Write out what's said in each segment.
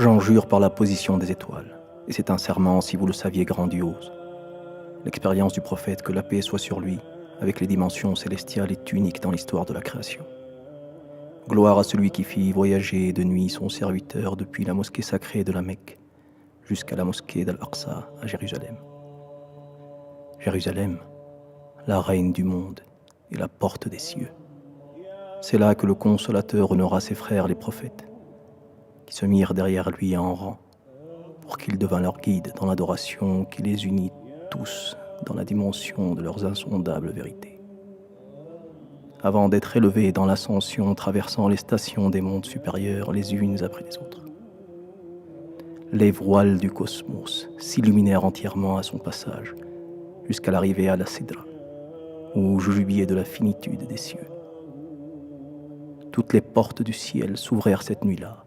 J'en jure par la position des étoiles, et c'est un serment si vous le saviez grandiose. L'expérience du prophète, que la paix soit sur lui, avec les dimensions célestiales, est unique dans l'histoire de la création. Gloire à celui qui fit voyager de nuit son serviteur depuis la mosquée sacrée de la Mecque jusqu'à la mosquée d'Al-Aqsa à Jérusalem. Jérusalem, la reine du monde et la porte des cieux. C'est là que le Consolateur honora ses frères les prophètes, qui se mirent derrière lui en rang, pour qu'il devînt leur guide dans l'adoration qui les unit tous dans la dimension de leurs insondables vérités. Avant d'être élevés dans l'ascension traversant les stations des mondes supérieurs les unes après les autres. Les voiles du cosmos s'illuminèrent entièrement à son passage, jusqu'à l'arrivée à la Sidra, où jubilait de la finitude des cieux. Toutes les portes du ciel s'ouvrirent cette nuit-là,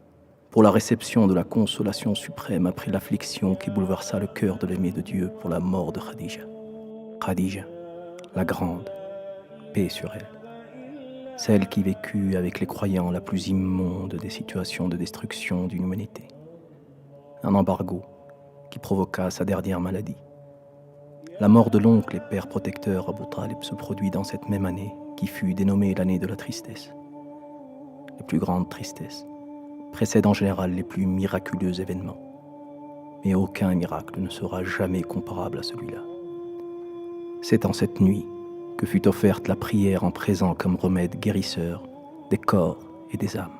pour la réception de la consolation suprême après l'affliction qui bouleversa le cœur de l'aimé de Dieu pour la mort de Khadija. Khadija, la grande, paix sur elle. Celle qui vécut avec les croyants la plus immonde des situations de destruction d'une humanité. Un embargo qui provoqua sa dernière maladie. La mort de l'oncle et père protecteur Abu Talib se produit dans cette même année qui fut dénommée l'année de la tristesse. Les plus grandes tristesses précèdent en général les plus miraculeux événements. Mais aucun miracle ne sera jamais comparable à celui-là. C'est en cette nuit que fut offerte la prière en présent comme remède guérisseur des corps et des âmes.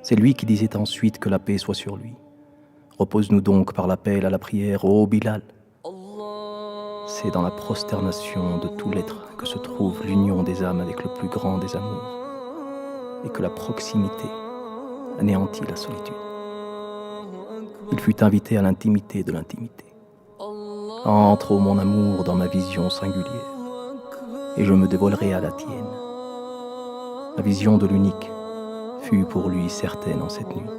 C'est lui qui disait ensuite que la paix soit sur lui. Repose-nous donc par l'appel à la prière, ô Bilal. C'est dans la prosternation de tout l'être que se trouve l'union des âmes avec le plus grand des amours, et que la proximité anéantit la solitude. Il fut invité à l'intimité de l'intimité. Entre, ô mon amour, dans ma vision singulière, et je me dévoilerai à la tienne. La vision de l'unique fut pour lui certaine en cette nuit.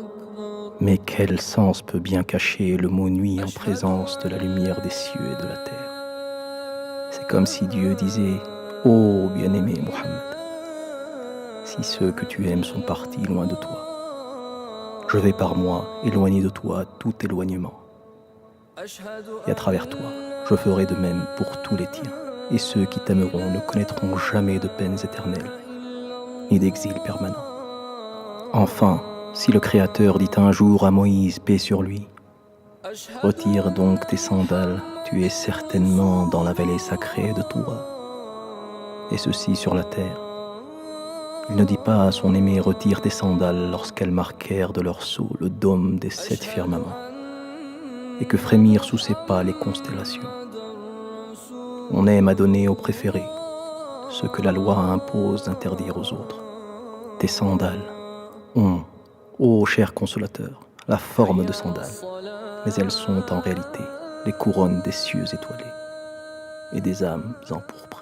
Mais quel sens peut bien cacher le mot nuit en présence de la lumière des cieux et de la terre? C'est comme si Dieu disait « Ô bien-aimé Mohammed, si ceux que tu aimes sont partis loin de toi, je vais par moi éloigner de toi tout éloignement. Et à travers toi, je ferai de même pour tous les tiens. Et ceux qui t'aimeront ne connaîtront jamais de peines éternelles, ni d'exil permanent. Enfin, si le Créateur dit un jour à Moïse, paix sur lui, retire donc tes sandales, tu es certainement dans la vallée sacrée de Toura. Et ceci sur la terre. Il ne dit pas à son aimé, retire tes sandales lorsqu'elles marquèrent de leur sceau le dôme des 7 firmaments, et que frémirent sous ses pas les constellations. On aime à donner aux préférés ce que la loi impose d'interdire aux autres. Tes sandales ont, ô cher consolateur, la forme de sandales, mais elles sont en réalité les couronnes des cieux étoilés et des âmes empourprées.